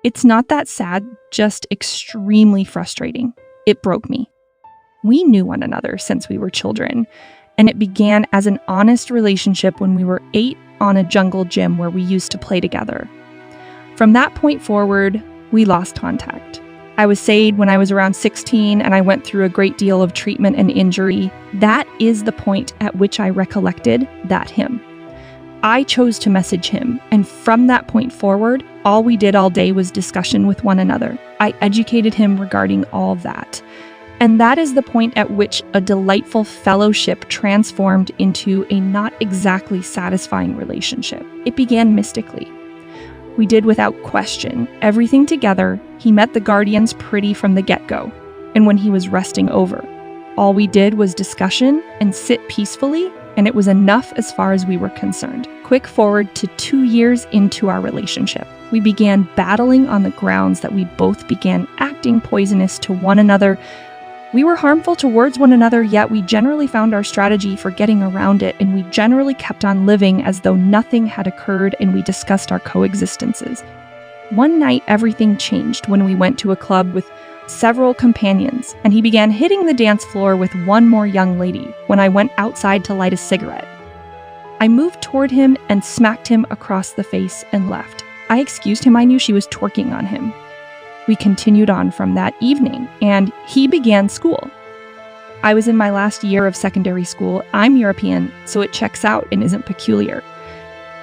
It's not that sad, just extremely frustrating. It broke me. We knew one another since we were children, and it began as an honest relationship when we were 8 on a jungle gym where we used to play together. From that point forward, we lost contact. I was saved when I was around 16, and I went through a great deal of treatment and injury. That is the point at which I recollected that him. I chose to message him, and from that point forward, all we did all day was discussion with one another. I educated him regarding all of that. And that is the point at which a delightful fellowship transformed into a not exactly satisfying relationship. It began mystically. We did without question everything together. He met the guardians pretty from the get-go. And when he was resting over, all we did was discussion and sit peacefully, and it was enough as far as we were concerned. Quick forward to 2 years into our relationship. We began battling on the grounds that we both began acting poisonous to one another. We were harmful towards one another, yet we generally found our strategy for getting around it, and we generally kept on living as though nothing had occurred, and we discussed our coexistences. One night, everything changed when we went to a club with several companions, and he began hitting the dance floor with one more young lady when I went outside to light a cigarette. I moved toward him and smacked him across the face and left. I excused him. I knew she was twerking on him. We continued on from that evening, and he began school. I was in my last year of secondary school. I'm European, so it checks out and isn't peculiar.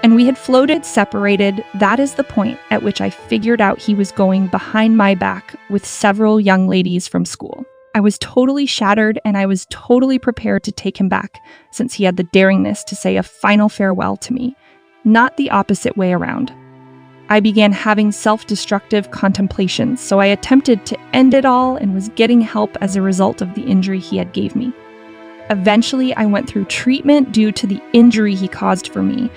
And we had floated, separated. That is the point at which I figured out he was going behind my back with several young ladies from school. I was totally shattered, and I was totally prepared to take him back, since he had the daringness to say a final farewell to me, not the opposite way around. I began having self-destructive contemplations, so I attempted to end it all and was getting help as a result of the injury he had gave me. Eventually, I went through treatment due to the injury he caused for me,